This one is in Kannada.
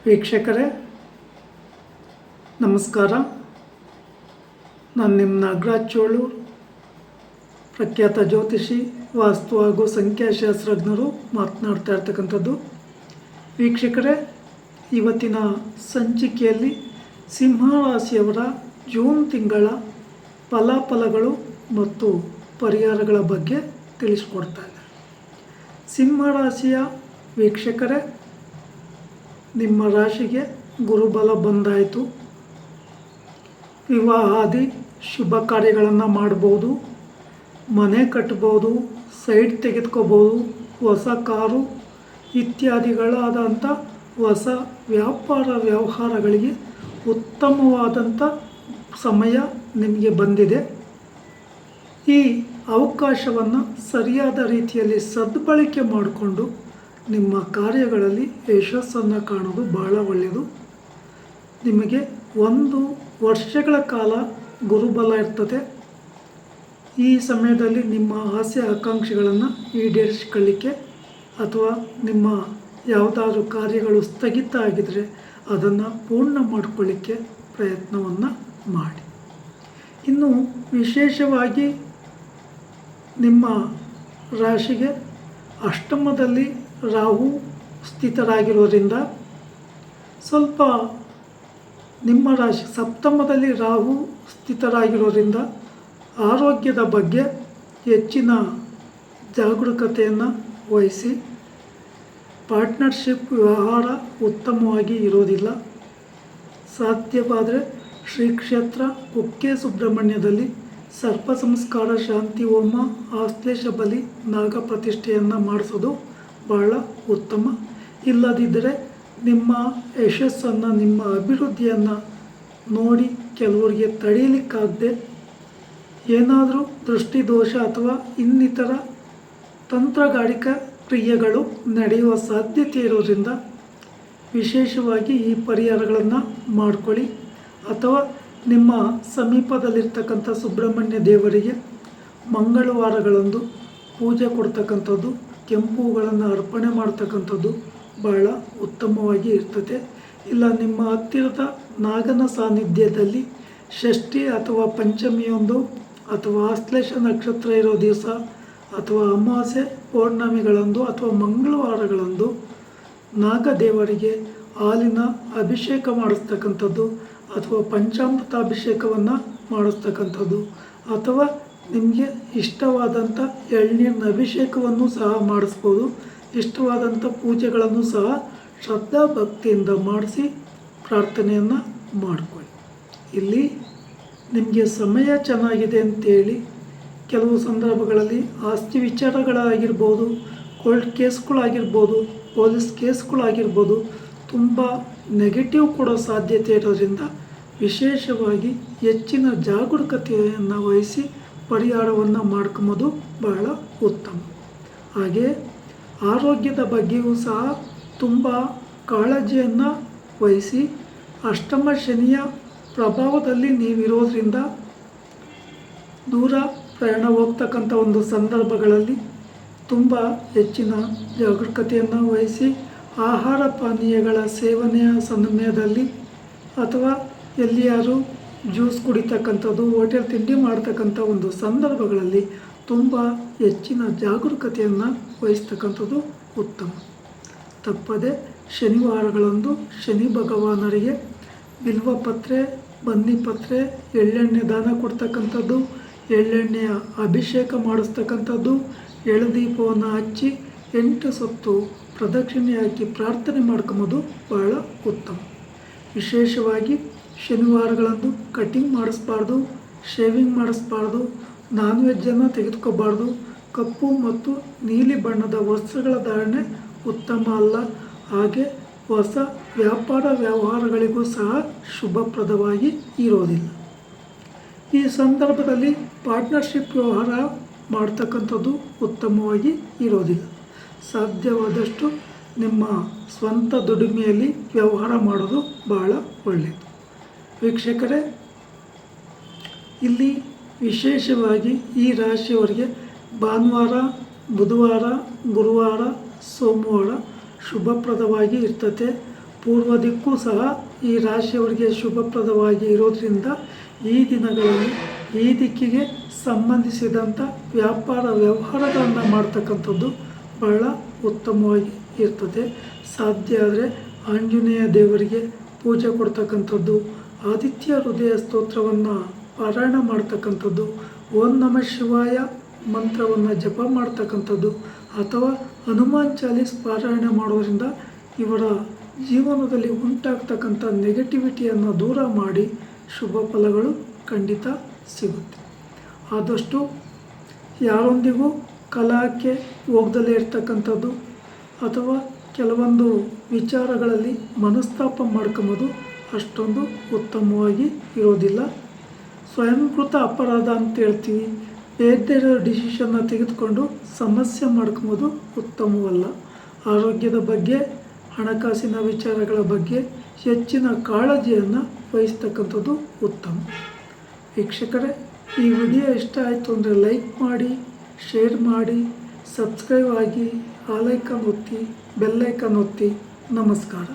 ವೀಕ್ಷಕರೇ ನಮಸ್ಕಾರ. ನಾನು ನಿಮ್ಮ ನಾಗರಾಜ್ ಚೋಳೂರು, ಪ್ರಖ್ಯಾತ ಜ್ಯೋತಿಷಿ, ವಾಸ್ತು ಹಾಗೂ ಸಂಖ್ಯಾಶಾಸ್ತ್ರಜ್ಞರು ಮಾತನಾಡ್ತಾ ಇರ್ತಕ್ಕಂಥದ್ದು. ವೀಕ್ಷಕರೇ, ಇವತ್ತಿನ ಸಂಚಿಕೆಯಲ್ಲಿ ಸಿಂಹರಾಶಿಯವರ ಜೂನ್ ತಿಂಗಳ ಫಲಾಫಲಗಳು ಮತ್ತು ಪರಿಹಾರಗಳ ಬಗ್ಗೆ ತಿಳಿಸ್ಕೊಡ್ತಾ ಇದ್ದಾರೆ. ಸಿಂಹರಾಶಿಯ ವೀಕ್ಷಕರೇ, ನಿಮ್ಮ ರಾಶಿಗೆ ಗುರುಬಲ ಬಂದಾಯಿತು. ವಿವಾಹಾದಿ ಶುಭ ಕಾರ್ಯಗಳನ್ನು ಮಾಡ್ಬೋದು, ಮನೆ ಕಟ್ಬೋದು, ಸೈಟ್ ತೆಗೆದುಕೋಬೋದು, ಹೊಸ ಕಾರು ಇತ್ಯಾದಿಗಳಾದಂಥ ಹೊಸ ವ್ಯಾಪಾರ ವ್ಯವಹಾರಗಳಿಗೆ ಉತ್ತಮವಾದಂಥ ಸಮಯ ನಿಮಗೆ ಬಂದಿದೆ. ಈ ಅವಕಾಶವನ್ನು ಸರಿಯಾದ ರೀತಿಯಲ್ಲಿ ಸದ್ಬಳಕೆ ಮಾಡಿಕೊಂಡು ನಿಮ್ಮ ಕಾರ್ಯಗಳಲ್ಲಿ ಯಶಸ್ಸನ್ನು ಕಾಣೋದು ಬಹಳ ಒಳ್ಳೆಯದು. ನಿಮಗೆ 1 ವರ್ಷಗಳ ಕಾಲ ಗುರುಬಲ ಇರ್ತದೆ. ಈ ಸಮಯದಲ್ಲಿ ನಿಮ್ಮ ಆಸೆ ಆಕಾಂಕ್ಷೆಗಳನ್ನು ಈಡೇರಿಸಿಕೊಳ್ಳಿಕ್ಕೆ ಅಥವಾ ನಿಮ್ಮ ಯಾವುದಾದ್ರೂ ಕಾರ್ಯಗಳು ಸ್ಥಗಿತ ಆಗಿದರೆ ಅದನ್ನು ಪೂರ್ಣ ಮಾಡಿಕೊಳ್ಳಿಕ್ಕೆ ಪ್ರಯತ್ನವನ್ನು ಮಾಡಿ. ಇನ್ನು ವಿಶೇಷವಾಗಿ ನಿಮ್ಮ ರಾಶಿಗೆ ಅಷ್ಟಮದಲ್ಲಿ ರಾಹು ಸ್ಥಿತರಾಗಿರೋದ್ರಿಂದ ಸ್ವಲ್ಪ ನಿಮ್ಮ ರಾಶಿ ಸಪ್ತಮದಲ್ಲಿ ರಾಹು ಸ್ಥಿತರಾಗಿರೋದ್ರಿಂದ ಆರೋಗ್ಯದ ಬಗ್ಗೆ ಹೆಚ್ಚಿನ ಜಾಗರೂಕತೆಯನ್ನು ವಹಿಸಿ. ಪಾರ್ಟ್ನರ್ಶಿಪ್ ವ್ಯವಹಾರ ಉತ್ತಮವಾಗಿ ಇರೋದಿಲ್ಲ. ಸಾಧ್ಯವಾದರೆ ಶ್ರೀ ಕ್ಷೇತ್ರ ಕುಕ್ಕೆ ಸುಬ್ರಹ್ಮಣ್ಯದಲ್ಲಿ ಸರ್ಪ ಸಂಸ್ಕಾರ, ಶಾಂತಿ ಹೋಮ, ಆಶ್ಲೇಷ ಬಲಿ, ನಾಗ ಪ್ರತಿಷ್ಠೆಯನ್ನು ಮಾಡಿಸೋದು ಬಹಳ ಉತ್ತಮ. ಇಲ್ಲದಿದ್ದರೆ ನಿಮ್ಮ ಯಶಸ್ಸನ್ನು, ನಿಮ್ಮ ಅಭಿವೃದ್ಧಿಯನ್ನು ನೋಡಿ ಕೆಲವರಿಗೆ ತಡೆಯಲಿಕ್ಕಾಗದೆ ಏನಾದರೂ ದೃಷ್ಟಿದೋಷ ಅಥವಾ ಇನ್ನಿತರ ತಂತ್ರಗಾರಿಕ ಕ್ರಿಯೆಗಳು ನಡೆಯುವ ಸಾಧ್ಯತೆ ಇರೋದ್ರಿಂದ ವಿಶೇಷವಾಗಿ ಈ ಪರಿಹಾರಗಳನ್ನು ಮಾಡಿಕೊಳ್ಳಿ. ಅಥವಾ ನಿಮ್ಮ ಸಮೀಪದಲ್ಲಿರ್ತಕ್ಕಂಥ ಸುಬ್ರಹ್ಮಣ್ಯ ದೇವರಿಗೆ ಮಂಗಳವಾರಗಳಂದು ಪೂಜೆ ಕೊಡ್ತಕ್ಕಂಥದ್ದು, ಕೆಂಪು ಹೂಗಳನ್ನು ಅರ್ಪಣೆ ಮಾಡ್ತಕ್ಕಂಥದ್ದು ಬಹಳ ಉತ್ತಮವಾಗಿ ಇರ್ತದೆ. ಇಲ್ಲ ನಿಮ್ಮ ಹತ್ತಿರದ ನಾಗನ ಸಾನ್ನಿಧ್ಯದಲ್ಲಿ ಷಷ್ಠಿ ಅಥವಾ ಪಂಚಮಿಯೊಂದು ಅಥವಾ ಆಶ್ಲೇಷ ನಕ್ಷತ್ರ ಇರೋ ದಿವಸ ಅಥವಾ ಅಮಾವಾಸ್ಯೆ ಪೌರ್ಣಮಿಗಳಂದು ಅಥವಾ ಮಂಗಳವಾರಗಳಂದು ನಾಗದೇವರಿಗೆ ಹಾಲಿನ ಅಭಿಷೇಕ ಮಾಡಿಸ್ತಕ್ಕಂಥದ್ದು ಅಥವಾ ಪಂಚಾಮೃತಾಭಿಷೇಕವನ್ನು ಮಾಡಿಸ್ತಕ್ಕಂಥದ್ದು ಅಥವಾ ನಿಮಗೆ ಇಷ್ಟವಾದಂಥ ಎಳ್ನೀರಿನ ಅಭಿಷೇಕವನ್ನು ಸಹ ಮಾಡಿಸ್ಬೋದು. ಇಷ್ಟವಾದಂಥ ಪೂಜೆಗಳನ್ನು ಸಹ ಶ್ರದ್ಧಾ ಭಕ್ತಿಯಿಂದ ಮಾಡಿಸಿ ಪ್ರಾರ್ಥನೆಯನ್ನು ಮಾಡಿಕೊಳ್ಳಿ. ಇಲ್ಲಿ ನಿಮಗೆ ಸಮಯ ಚೆನ್ನಾಗಿದೆ ಅಂತೇಳಿ ಕೆಲವು ಸಂದರ್ಭಗಳಲ್ಲಿ ಆಸ್ತಿ ವಿಚಾರಗಳಾಗಿರ್ಬೋದು, ಕೋರ್ಟ್ ಕೇಸ್ಗಳಾಗಿರ್ಬೋದು, ಪೊಲೀಸ್ ಕೇಸ್ಗಳಾಗಿರ್ಬೋದು, ತುಂಬ ನೆಗೆಟಿವ್ ಕೊಡೋ ಸಾಧ್ಯತೆ ಇರೋದ್ರಿಂದ ವಿಶೇಷವಾಗಿ ಹೆಚ್ಚಿನ ಜಾಗರೂಕತೆಯನ್ನು ವಹಿಸಿ ಪರಿಹಾರವನ್ನು ಮಾಡ್ಕೊಂಬೋದು ಬಹಳ ಉತ್ತಮ. ಹಾಗೆ ಆರೋಗ್ಯದ ಬಗ್ಗೆಯೂ ಸಹ ತುಂಬ ಕಾಳಜಿಯನ್ನು ವಹಿಸಿ. ಅಷ್ಟಮ ಶನಿಯ ಪ್ರಭಾವದಲ್ಲಿ ನೀವಿರೋದ್ರಿಂದ ದೂರ ಪ್ರಯಾಣ ಹೋಗ್ತಕ್ಕಂಥ ಒಂದು ಸಂದರ್ಭಗಳಲ್ಲಿ ತುಂಬ ಹೆಚ್ಚಿನ ಜಾಗರೂಕತೆಯನ್ನು ವಹಿಸಿ ಆಹಾರ ಪಾನೀಯಗಳ ಸೇವನೆಯ ಸಮಯದಲ್ಲಿ ಅಥವಾ ಎಲ್ಲಿಯಾದರೂ ಜ್ಯೂಸ್ ಕುಡಿತಕ್ಕಂಥದ್ದು, ಹೋಟೆಲ್ ತಿಂಡಿ ಮಾಡ್ತಕ್ಕಂಥ ಒಂದು ಸಂದರ್ಭಗಳಲ್ಲಿ ತುಂಬ ಹೆಚ್ಚಿನ ಜಾಗರೂಕತೆಯನ್ನು ವಹಿಸ್ತಕ್ಕಂಥದ್ದು ಉತ್ತಮ. ತಪ್ಪದೆ ಶನಿವಾರಗಳಂದು ಶನಿ ಭಗವಾನರಿಗೆ ಬಿಲ್ವಪತ್ರೆ, ಬನ್ನಿಪತ್ರೆ, ಎಳ್ಳೆಣ್ಣೆ ದಾನ ಕೊಡ್ತಕ್ಕಂಥದ್ದು, ಎಳ್ಳೆಣ್ಣೆಯ ಅಭಿಷೇಕ ಮಾಡಿಸ್ತಕ್ಕಂಥದ್ದು, ಎಳದೀಪವನ್ನು ಹಚ್ಚಿ 8 ಸುತ್ತು ಪ್ರದಕ್ಷಿಣೆ ಹಾಕಿ ಪ್ರಾರ್ಥನೆ ಮಾಡ್ಕೊಂಬೋದು ಬಹಳ ಉತ್ತಮ. ವಿಶೇಷವಾಗಿ ಶನಿವಾರಗಳಂದು ಕಟಿಂಗ್ ಮಾಡಿಸ್ಬಾರ್ದು, ಶೇವಿಂಗ್ ಮಾಡಿಸ್ಬಾರ್ದು, ನಾನ್ ವೆಜ್ಜನ್ನು ತೆಗೆದುಕೋಬಾರ್ದು. ಕಪ್ಪು ಮತ್ತು ನೀಲಿ ಬಣ್ಣದ ವಸ್ತ್ರಗಳ ಧಾರಣೆ ಉತ್ತಮ ಅಲ್ಲ. ಹಾಗೆ ಹೊಸ ವ್ಯಾಪಾರ ವ್ಯವಹಾರಗಳಿಗೂ ಸಹ ಶುಭಪ್ರದವಾಗಿ ಇರೋದಿಲ್ಲ. ಈ ಸಂದರ್ಭದಲ್ಲಿ ಪಾರ್ಟ್ನರ್ಶಿಪ್ ವ್ಯವಹಾರ ಮಾಡ್ತಕ್ಕಂಥದ್ದು ಉತ್ತಮವಾಗಿ ಇರೋದಿಲ್ಲ. ಸಾಧ್ಯವಾದಷ್ಟು ನಿಮ್ಮ ಸ್ವಂತ ದುಡಿಮೆಯಲ್ಲಿ ವ್ಯವಹಾರ ಮಾಡೋದು ಬಹಳ ಒಳ್ಳೆಯದು. ವೀಕ್ಷಕರೇ, ಇಲ್ಲಿ ವಿಶೇಷವಾಗಿ ಈ ರಾಶಿಯವರಿಗೆ ಭಾನುವಾರ, ಬುಧವಾರ, ಗುರುವಾರ, ಸೋಮವಾರ ಶುಭಪ್ರದವಾಗಿ ಇರ್ತದೆ. ಪೂರ್ವ ದಿಕ್ಕು ಸಹ ಈ ರಾಶಿಯವರಿಗೆ ಶುಭಪ್ರದವಾಗಿ ಇರೋದರಿಂದ ಈ ದಿನಗಳಲ್ಲಿ ಈ ದಿಕ್ಕಿಗೆ ಸಂಬಂಧಿಸಿದಂಥ ವ್ಯಾಪಾರ ವ್ಯವಹಾರಗಳನ್ನು ಮಾಡ್ತಕ್ಕಂಥದ್ದು ಬಹಳ ಉತ್ತಮವಾಗಿ ಇರ್ತದೆ. ಸಾಧ್ಯ ಆದರೆ ಆಂಜನೇಯ ದೇವರಿಗೆ ಪೂಜೆ ಕೊಡ್ತಕ್ಕಂಥದ್ದು, ಆದಿತ್ಯ ಹೃದಯ ಸ್ತೋತ್ರವನ್ನು ಪಾರಾಯಣ ಮಾಡ್ತಕ್ಕಂಥದ್ದು, ಓಂ ನಮಃ ಶಿವಾಯ ಮಂತ್ರವನ್ನು ಜಪ ಮಾಡ್ತಕ್ಕಂಥದ್ದು ಅಥವಾ ಹನುಮಾನ್ ಚಾಲೀಸ್ ಪಾರಾಯಣ ಮಾಡೋದರಿಂದ ಇವರ ಜೀವನದಲ್ಲಿ ಉಂಟಾಗ್ತಕ್ಕಂಥ ನೆಗೆಟಿವಿಟಿಯನ್ನು ದೂರ ಮಾಡಿ ಶುಭ ಫಲಗಳು ಖಂಡಿತ ಸಿಗುತ್ತೆ. ಆದಷ್ಟು ಯಾರೊಂದಿಗೂ ಕಲಹಕ್ಕೆ ಹೋಗ್ದಲೇ ಇರ್ತಕ್ಕಂಥದ್ದು ಅಥವಾ ಕೆಲವೊಂದು ವಿಚಾರಗಳಲ್ಲಿ ಮನಸ್ತಾಪ ಮಾಡ್ಕೊಂಬೋದು ಅಷ್ಟೊಂದು ಉತ್ತಮವಾಗಿ ಇರೋದಿಲ್ಲ. ಸ್ವಯಂಕೃತ ಅಪರಾಧ ಅಂತ ಹೇಳ್ತೀವಿ. ಬೇರೆ ಡಿಸಿಷನ್ನ ತೆಗೆದುಕೊಂಡು ಸಮಸ್ಯೆ ಮಾಡ್ಕೊಂಬೋದು ಉತ್ತಮವಲ್ಲ. ಆರೋಗ್ಯದ ಬಗ್ಗೆ, ಹಣಕಾಸಿನ ವಿಚಾರಗಳ ಬಗ್ಗೆ ಹೆಚ್ಚಿನ ಕಾಳಜಿಯನ್ನು ವಹಿಸ್ತಕ್ಕಂಥದ್ದು ಉತ್ತಮ. ವೀಕ್ಷಕರೇ, ಈ ವಿಡಿಯೋ ಇಷ್ಟ ಆಯಿತು ಅಂದರೆ ಲೈಕ್ ಮಾಡಿ, ಶೇರ್ ಮಾಡಿ, ಸಬ್ಸ್ಕ್ರೈಬ್ ಆಗಿ, ಆಲ್ ಐಕಾನ್ ಒತ್ತಿ, ಬೆಲ್ ಐಕಾನ್ ಒತ್ತಿ. ನಮಸ್ಕಾರ.